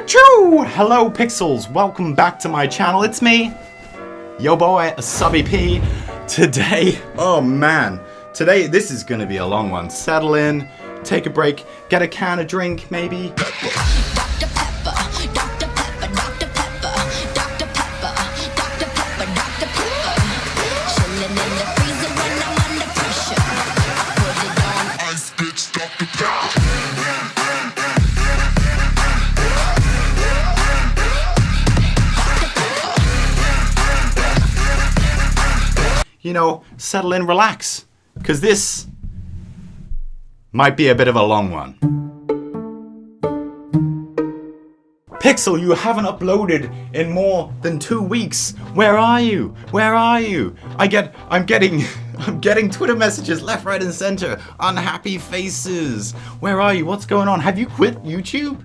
Achoo! Hello Pixels, welcome back to my channel. It's me, yo boy, SubPixel. Today, oh man, today this is gonna be a long one. Settle in, take a break, get a can of drink maybe. Dr. Pepper, Dr. Pepper, Dr. Pepper, Dr. Pepper, Dr. Pepper, Dr. Pepper. Chillin' in the freezer when I'm under pressure. Put it on ice, bitch, Dr. Pepper. You know, settle in, relax, because this might be a bit of a long one. Pixel, you haven't uploaded in more than 2 weeks. Where are you? Where are you? I'm getting Twitter messages left, right, and center. Unhappy faces. Where are you? What's going on? Have you quit YouTube?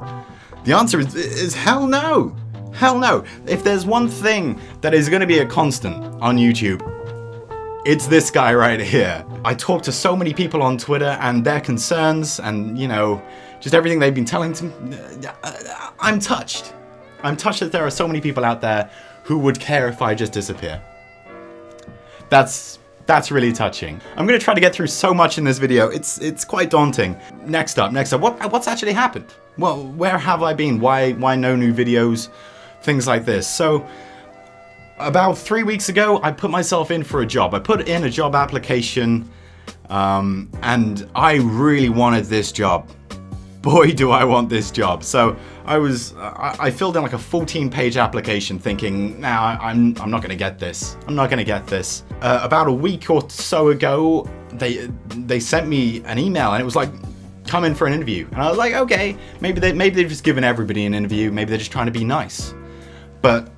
The answer is hell no. Hell no. If there's one thing that is going to be a constant on YouTube, it's this guy right here. I talk to so many people on Twitter and their concerns and, you know, just everything they've been telling to me. I'm touched. I'm touched that there are so many people out there who would care if I just disappear. That's really touching. I'm gonna try to get through so much in this video. It's quite daunting. Next up, what's actually happened? Well, where have I been? Why no new videos? Things like this. So, about 3 weeks ago, I put myself in for a job. I put in a job application, and I really wanted this job. Boy, do I want this job. So I filled in like a 14-page application thinking, nah, I'm not gonna get this. I'm not gonna get this. About a week or so ago, they sent me an email and it was like, come in for an interview. And I was like, okay, maybe they've just given everybody an interview. Maybe they're just trying to be nice. But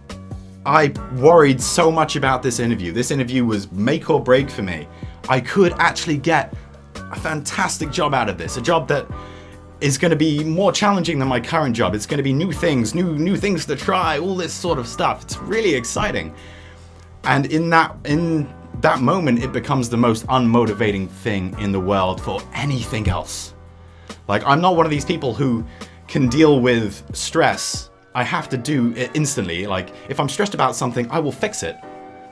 I worried so much about this interview. This interview was make or break for me. I could actually get a fantastic job out of this. A job that is going to be more challenging than my current job. It's going to be new things, new things to try, all this sort of stuff. It's really exciting. And in that moment, it becomes the most unmotivating thing in the world for anything else. Like, I'm not one of these people who can deal with stress. I have to do it instantly. Like, if I'm stressed about something, I will fix it.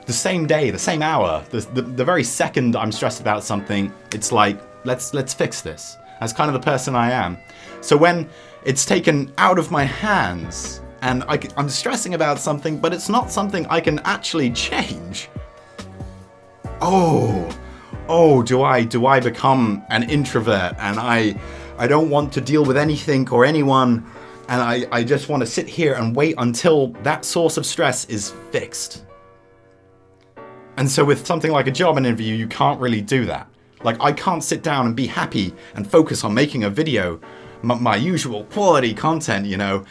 The same day, the same hour, the very second I'm stressed about something, it's like, let's fix this. That's kind of the person I am. So when it's taken out of my hands and I'm stressing about something, but it's not something I can actually change. Do I become an introvert and I don't want to deal with anything or anyone. And I just want to sit here and wait until that source of stress is fixed. And so with something like a job interview, you can't really do that. Like, I can't sit down and be happy and focus on making a video, my usual quality content, you know,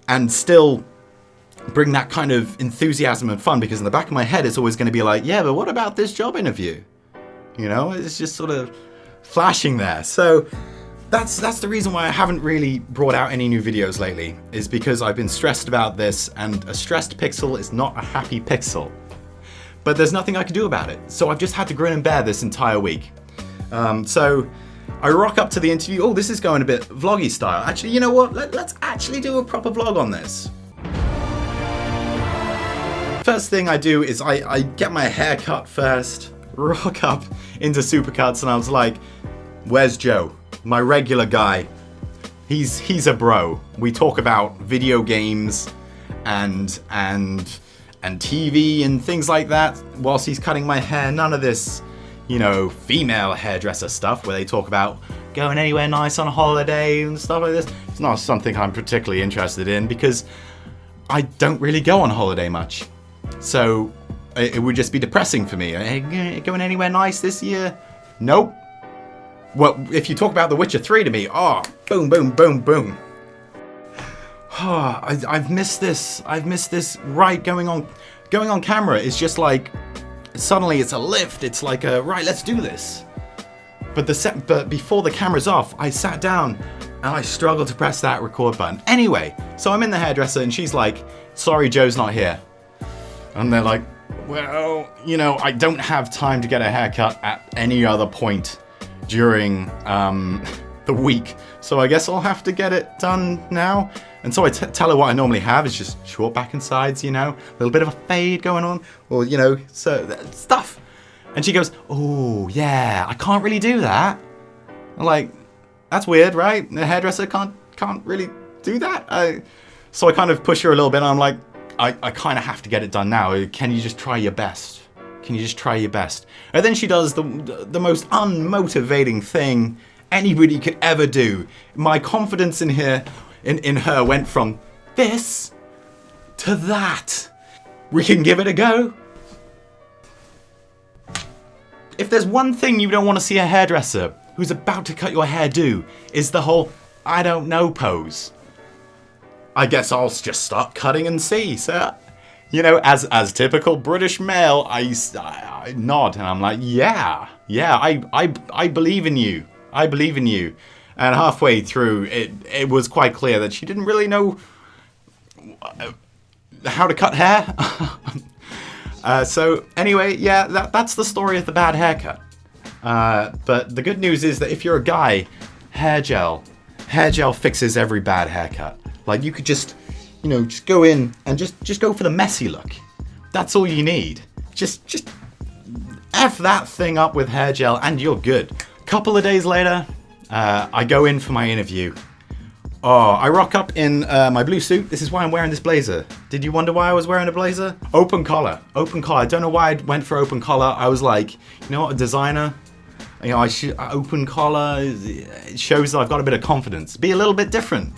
and still bring that kind of enthusiasm and fun, because in the back of my head, it's always going to be like, yeah, but what about this job interview? You know, it's just sort of flashing there. So that's the reason why I haven't really brought out any new videos lately, is because I've been stressed about this, and a stressed pixel is not a happy pixel. But there's nothing I can do about it, so I've just had to grin and bear this entire week. So I rock up to the interview. Oh, this is going a bit vloggy style. Actually, you know what? Let's actually do a proper vlog on this. First thing I do is I get my hair cut first, rock up into Supercuts, and I was like, where's Joe? My regular guy. He's a bro. We talk about video games and TV and things like that whilst he's cutting my hair. None of this, you know, female hairdresser stuff where they talk about going anywhere nice on a holiday and stuff like this. It's not something I'm particularly interested in because I don't really go on holiday much. So it would just be depressing for me. Hey, going anywhere nice this year? Nope. Well, if you talk about The Witcher 3 to me, oh, boom, boom, boom, boom. Oh, I've missed this. I've missed this. Right, going on camera is just like, suddenly it's a lift. It's like a, right, let's do this. But before the camera's off, I sat down and I struggled to press that record button. Anyway, so I'm in the hairdresser and she's like, sorry, Joe's not here. And they're like, well, you know, I don't have time to get a haircut at any other point during the week, so I guess I'll have to get it done now. And so I tell her what I normally have is just short back and sides, you know, a little bit of a fade going on, or, you know, so stuff. And she goes, oh, yeah, I can't really do that. I'm like, that's weird, right? The hairdresser can't really do that. So I kind of push her a little bit, and I'm like, I kind of have to get it done now. Can you just try your best? Can you just try your best? And then she does the most unmotivating thing anybody could ever do. My confidence in her went from this to that. We can give it a go. If there's one thing you don't want to see a hairdresser who's about to cut your hair do, is the whole I don't know pose. I guess I'll just start cutting and see. So, you know, as typical British male, I nod and I'm like, yeah, I believe in you. I believe in you. And halfway through, it was quite clear that she didn't really know how to cut hair. So anyway, yeah, that's the story of the bad haircut. But the good news is that if you're a guy, hair gel fixes every bad haircut. Like you could just, you know, just go in and just go for the messy look. That's all you need. Just F that thing up with hair gel and you're good. Couple of days later, I go in for my interview. Oh, I rock up in my blue suit. This is why I'm wearing this blazer. Did you wonder why I was wearing a blazer? Open collar. I don't know why I went for open collar. I was like, you know what, a designer, you know, open collar, it shows that I've got a bit of confidence. Be a little bit different.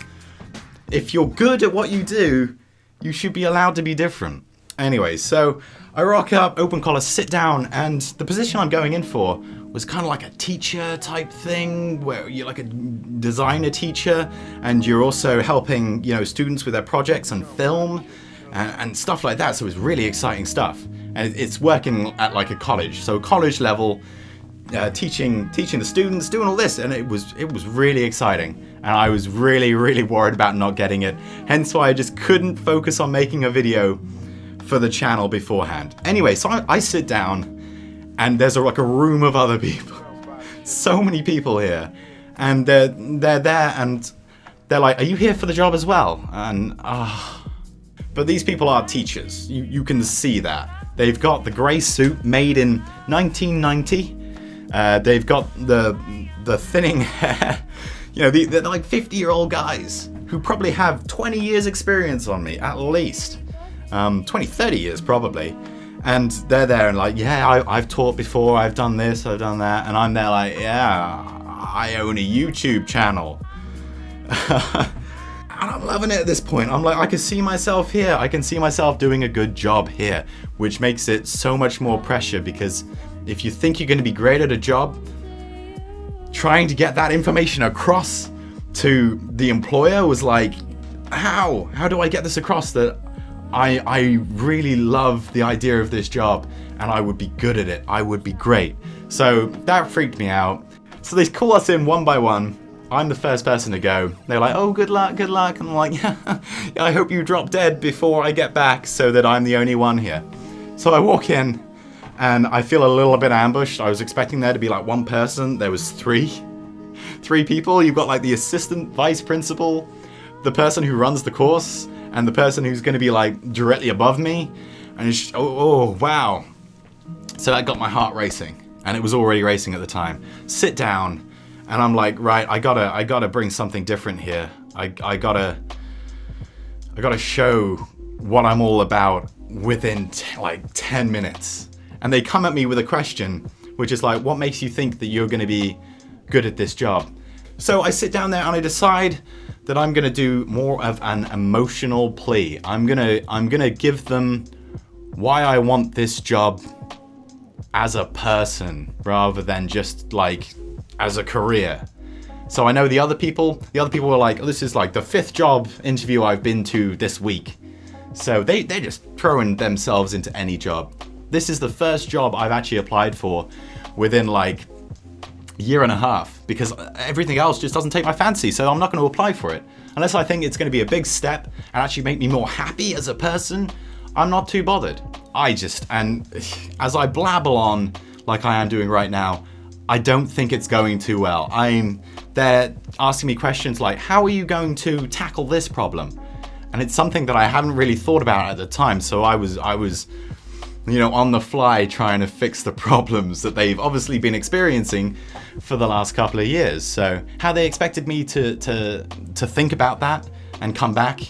If you're good at what you do, you should be allowed to be different. Anyway, so I rock up, open collar, sit down, and the position I'm going in for was kind of like a teacher type thing, where you're like a designer teacher, and you're also helping, you know, students with their projects and film and stuff like that. So it was really exciting stuff, and it's working at like a college, so college level, teaching the students, doing all this, and it was really exciting. And I was really worried about not getting it. Hence why I just couldn't focus on making a video for the channel beforehand. Anyway, so I sit down, and there's like a room of other people. So many people here, and they're there, and they're like, "Are you here for the job as well?" And but these people are teachers. You can see that they've got the grey suit made in 1990. They've got the thinning hair. You know, they're like 50-year-old guys who probably have 20 years experience on me, at least. 20, 30 years probably. And they're there and like, yeah, I've taught before, I've done this, I've done that. And I'm there like, yeah, I own a YouTube channel. And I'm loving it at this point. I'm like, I can see myself here. I can see myself doing a good job here, which makes it so much more pressure, because if you think you're going to be great at a job, trying to get that information across to the employer was like, how do I get this across that I really love the idea of this job and I would be good at it, I would be great. So that freaked me out. So they call us in one by one. I'm the first person to go. They're like, oh, good luck. And I'm like, yeah, I hope you drop dead before I get back so that I'm the only one here. So I walk in, and I feel a little bit ambushed. I was expecting there to be like one person. There was three people. You've got like the assistant vice principal, the person who runs the course, and the person who's going to be like directly above me. And it's, oh, wow. So that got my heart racing, and it was already racing at the time. Sit down, and I'm like, right, I gotta bring something different here. I gotta show what I'm all about within like 10 minutes. And they come at me with a question, which is like, what makes you think that you're going to be good at this job? So I sit down there and I decide that I'm going to do more of an emotional plea. I'm going to give them why I want this job as a person rather than just like as a career. So I know the other people were like, oh, this is like the 5th job interview I've been to this week. So they're just throwing themselves into any job. This is the first job I've actually applied for within like a year and a half, because everything else just doesn't take my fancy, so I'm not going to apply for it. Unless I think it's going to be a big step and actually make me more happy as a person, I'm not too bothered. And as I blabble on like I am doing right now, I don't think it's going too well. They're asking me questions like, how are you going to tackle this problem? And it's something that I hadn't really thought about at the time. So I was, on the fly trying to fix the problems that they've obviously been experiencing for the last couple of years. So how they expected me to think about that and come back,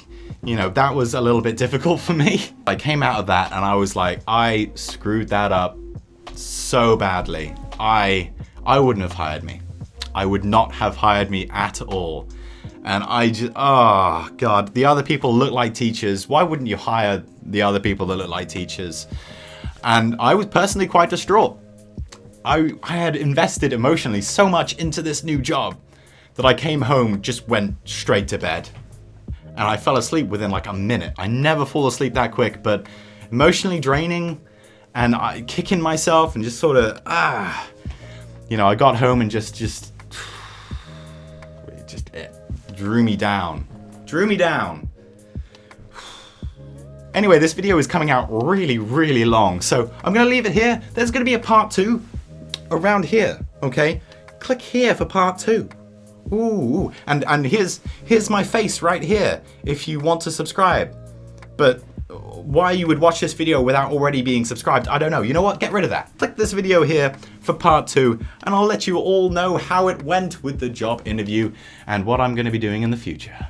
that was a little bit difficult for me. I came out of that and I was like, I screwed that up so badly. I wouldn't have hired me. I would not have hired me at all. And I just, oh God, the other people look like teachers. Why wouldn't you hire the other people that look like teachers? And I was personally quite distraught. I had invested emotionally so much into this new job that I came home, just went straight to bed. And I fell asleep within like a minute. I never fall asleep that quick, but emotionally draining and kicking myself and just sort of, I got home and just it drew me down. Anyway, this video is coming out really, really long, so I'm gonna leave it here. There's gonna be a part 2 around here, okay? Click here for part 2. Ooh, and here's my face right here if you want to subscribe. But why you would watch this video without already being subscribed, I don't know. You know what? Get rid of that. Click this video here for part 2, and I'll let you all know how it went with the job interview and what I'm gonna be doing in the future.